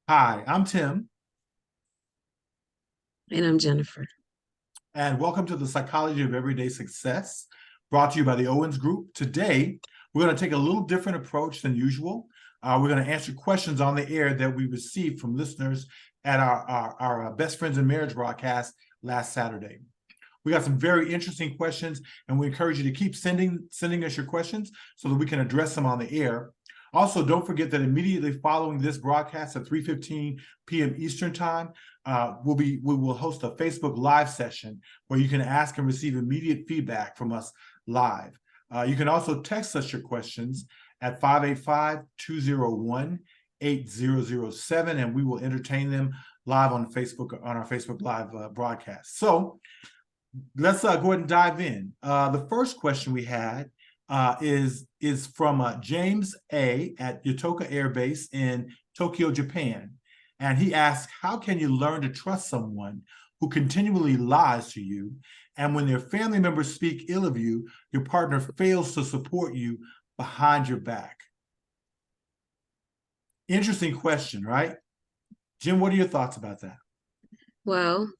Hi, I'm Tim, And I'm Jennifer. and welcome to the Psychology of Everyday Success, brought to you by the Owens Group. Today, we're going to take a little different approach than usual. We're going to answer questions on the air that we received from listeners at our Best Friends in Marriage broadcast last Saturday. We got some very interesting questions, and we encourage you to keep sending us your questions so that we can address them on the air. Also, don't forget that immediately following this broadcast at 3:15 p.m. Eastern Time, we will host a Facebook Live session where you can ask and receive immediate feedback from us live. You can also text us your questions at 585-201-8007, and we will entertain them live on our Facebook Live broadcast. So let's go ahead and dive in. The first question we had is from James A. at Yotoka Air Base in Tokyo, Japan. And he asks, how can you learn to trust someone who continually lies to you? And when their family members speak ill of you, your partner fails to support you behind your back? Interesting question, right? Jim, what are your thoughts about that? Well,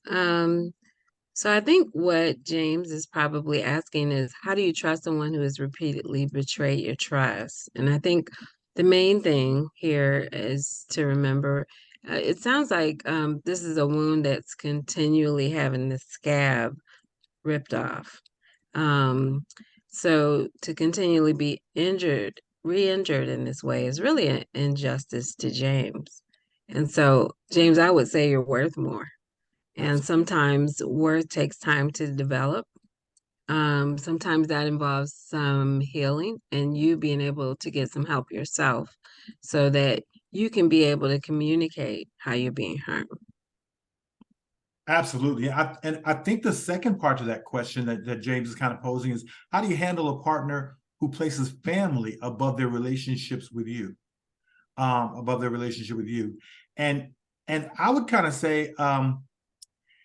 so I think what James is probably asking is, how do you trust someone who has repeatedly betrayed your trust? And I think the main thing here is to remember, it sounds like this is a wound that's continually having the scab ripped off. Um, so to continually be re-injured in this way is really an injustice to James. And so, James, I would say you're worth more. And Absolutely. sometimes worth takes time to develop. Sometimes that involves some healing and you being able to get some help yourself so that you can be able to communicate how you're being harmed. Absolutely. And I think the second part to that question that James is kind of posing is, how do you handle a partner who places family above their relationships with you, above their relationship with you? And I would kind of say,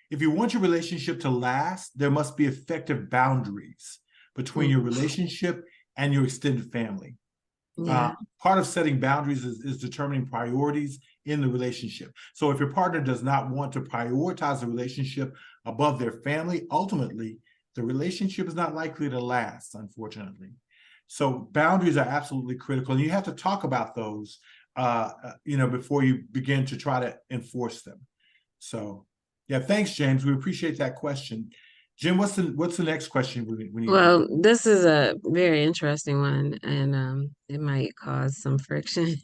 if you want your relationship to last, there must be effective boundaries between Mm, your relationship and your extended family. Uh, yeah. Part of setting boundaries is determining priorities in the relationship. So if your partner does not want to prioritize the relationship above their family, ultimately, the relationship is not likely to last, unfortunately. So boundaries are absolutely critical, and you have to talk about those, before you begin to try to enforce them. So, yeah, thanks, James. We appreciate that question. Jim, what's the next question we need to do? Well, this is a very interesting one, and it might cause some friction.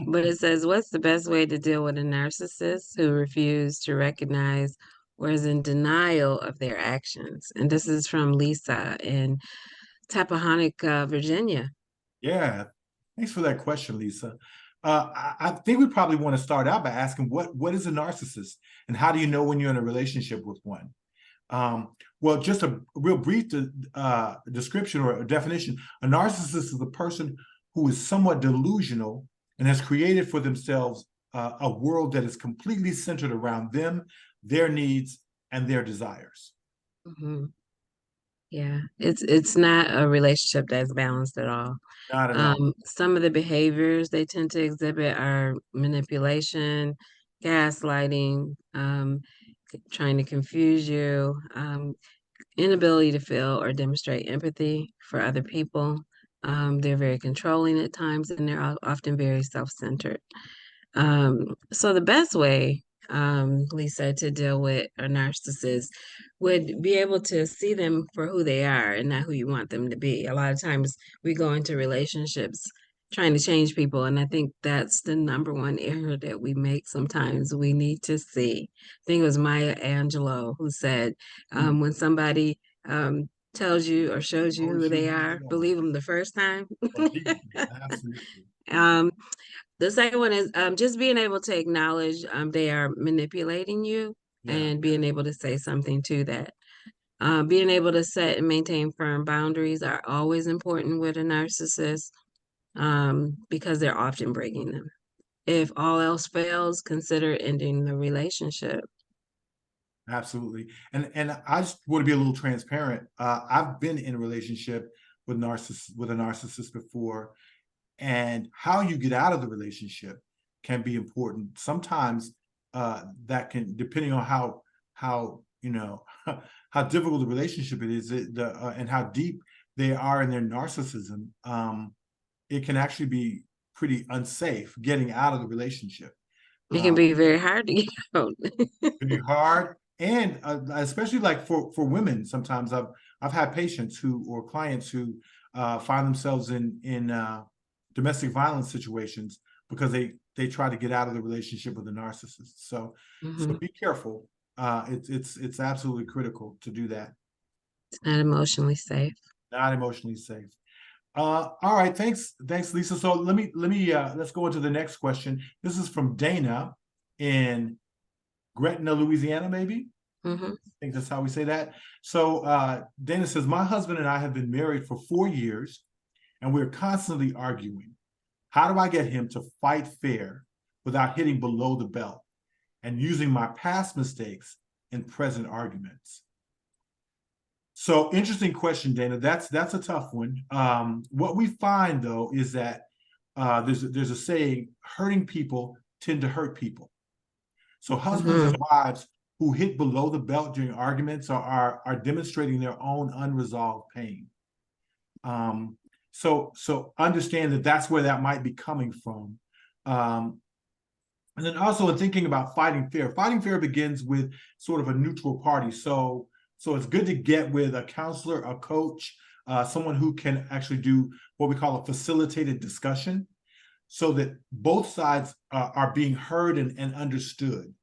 But it says, what's the best way to deal with a narcissist who refuse to recognize or is in denial of their actions? And this is from Lisa in Tappahannock, Virginia. Yeah, thanks for that question, Lisa. I think we probably want to start out by asking what is a narcissist, and how do you know when you're in a relationship with one? Well, just a real brief description or a definition. A narcissist is a person who is somewhat delusional and has created for themselves a world that is completely centered around them, their needs, and their desires. Hmm. Yeah, it's not a relationship that's balanced at all. Not at all. Some of the behaviors they tend to exhibit are manipulation, gaslighting, trying to confuse you, inability to feel or demonstrate empathy for other people. They're very controlling at times, and they're often very self-centered. So the best way, Lisa, to deal with a narcissist would be able to see them for who they are and not who you want them to be. A lot of times we go into relationships trying to change people, and I think that's the number one error that we make sometimes. We need to see. I think it was Maya Angelou who said, when somebody tells you or shows you Shows who you they who are, they are. believe them the first time. Indeed. Absolutely. Um, the second one is just being able to acknowledge they are manipulating you Yeah, and being able to say something to that. Being able to set and maintain firm boundaries are always important with a narcissist because they're often breaking them. If all else fails, consider ending the relationship. absolutely. And I just want to be a little transparent. I've been in a relationship with a narcissist before, and how you get out of the relationship can be important. Sometimes that can, depending on how how difficult the relationship it is, and how deep they are in their narcissism, it can actually be pretty unsafe getting out of the relationship. It can be very hard to get out. Pretty hard, and especially like for women. Sometimes I've had patients who, or clients who find themselves in domestic violence situations because they try to get out of the relationship with a narcissist. So so be careful. It's absolutely critical to do that. It's not emotionally safe. Not emotionally safe. All right, thanks, Lisa. So let's go into the next question. This is from Dana in Gretna, Louisiana, maybe. I think that's how we say that. So Dana says, my husband and I have been married for 4 years, and we're constantly arguing. How do I get him to fight fair without hitting below the belt and using my past mistakes in present arguments? So interesting question, Dana. That's a tough one. What we find, though, is that there's a saying, hurting people tend to hurt people. So husbands and wives who hit below the belt during arguments are demonstrating their own unresolved pain. So understand that that's where that might be coming from. And then also in thinking about fighting fair begins with sort of a neutral party. So it's good to get with a counselor, a coach, someone who can actually do what we call a facilitated discussion, so that both sides are being heard and understood.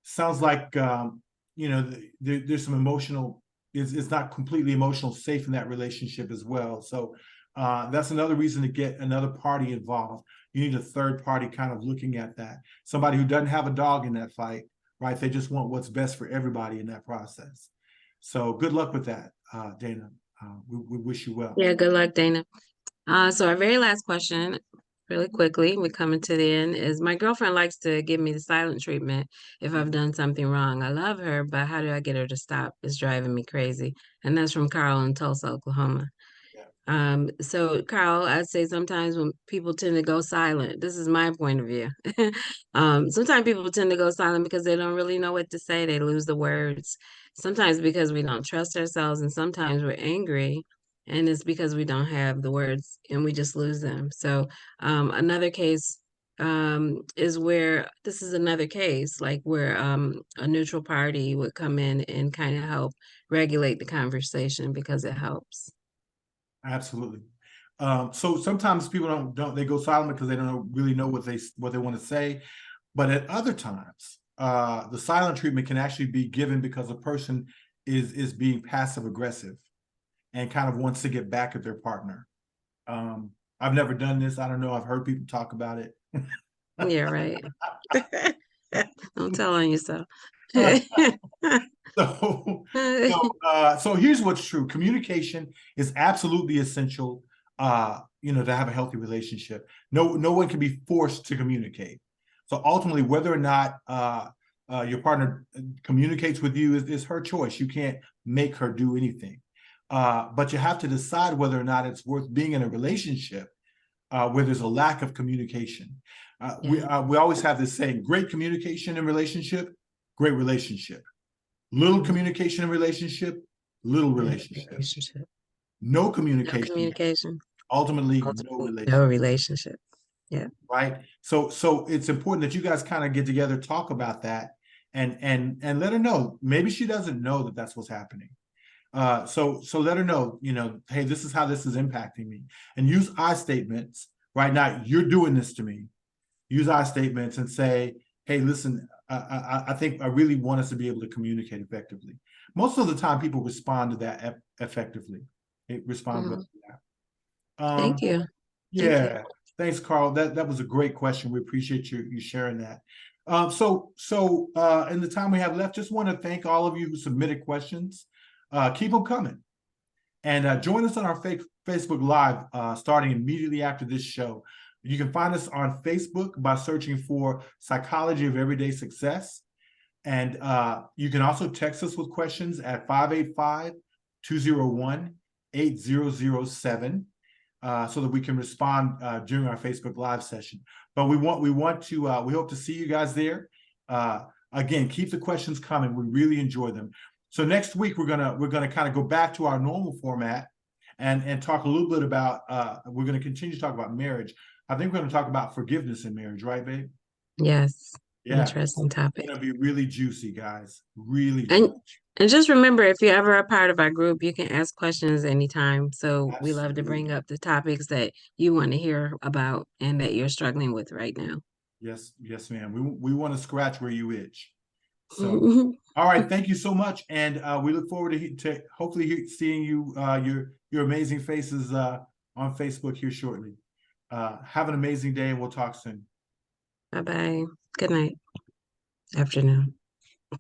Sounds like there's some emotional. It's not completely emotional safe in that relationship as well. So that's another reason to get another party involved. You need a third party kind of looking at that. Somebody who doesn't have a dog in that fight, right? They just want what's best for everybody in that process. So good luck with that, Dana. We wish you well. Yeah, good luck, Dana. So our very last question, really quickly, we're coming to the end, is my girlfriend likes to give me the silent treatment if I've done something wrong. I love her, but how do I get her to stop? It's driving me crazy. And that's from Carl in Tulsa, Oklahoma. So Carl, I'd say sometimes when people tend to go silent, this is my point of view. Sometimes people tend to go silent because they don't really know what to say. They lose the words. Sometimes because we don't trust ourselves, and sometimes we're angry, and it's because we don't have the words and we just lose them. So another case is where this is another case like where a neutral party would come in and kind of help regulate the conversation because it helps. Absolutely. So sometimes people don't they go silent because they don't really know what they want to say. But at other times, the silent treatment can actually be given because a person is being passive aggressive and kind of wants to get back at their partner. I've never done this. I don't know. I've heard people talk about it. Yeah, right. Don't tell on yourself. So here's what's true. Communication is absolutely essential, to have a healthy relationship. No one can be forced to communicate. So ultimately, whether or not your partner communicates with you is her choice. You can't make her do anything. But you have to decide whether or not it's worth being in a relationship where there's a lack of communication. We always have this saying, great communication in relationship, great relationship. Little communication in relationship, little relationship. No communication. Ultimately, no relationship. Yeah. Right. So it's important that you guys kind of get together, talk about that, and let her know. Maybe she doesn't know that that's what's happening. So let her know, hey, this is how this is impacting me, and use I statements. Right now, you're doing this to me. Use I statements and say, hey, listen, I think I really want us to be able to communicate effectively. Most of the time, people respond to that effectively. They respond well to that. Thank you. Yeah. Thank you. Thanks, Carl. That was a great question. We appreciate you sharing that. So in the time we have left, just want to thank all of you who submitted questions. Keep them coming. And join us on our Facebook Live starting immediately after this show. You can find us on Facebook by searching for Psychology of Everyday Success. And you can also text us with questions at 585-201-8007. so that we can respond during our Facebook Live session. But we hope to see you guys there. Again, keep the questions coming. We really enjoy them. So next week we're gonna kind of go back to our normal format and talk a little bit about. We're gonna continue to talk about marriage. I think we're gonna talk about forgiveness in marriage, right, babe? Yes. Yeah, Interesting topic. it's gonna be really juicy, guys. Really And juicy. and just remember, if you're ever a part of our group, you can ask questions anytime. So we love to bring Absolutely. up the topics that you want to hear about and that you're struggling with right now. Yes, yes, ma'am. We want to scratch where you itch. So, all right, thank you so much, and we look forward to hopefully seeing you your amazing faces on Facebook here shortly. Have an amazing day, and we'll talk soon. Bye-bye. Good night. Afternoon.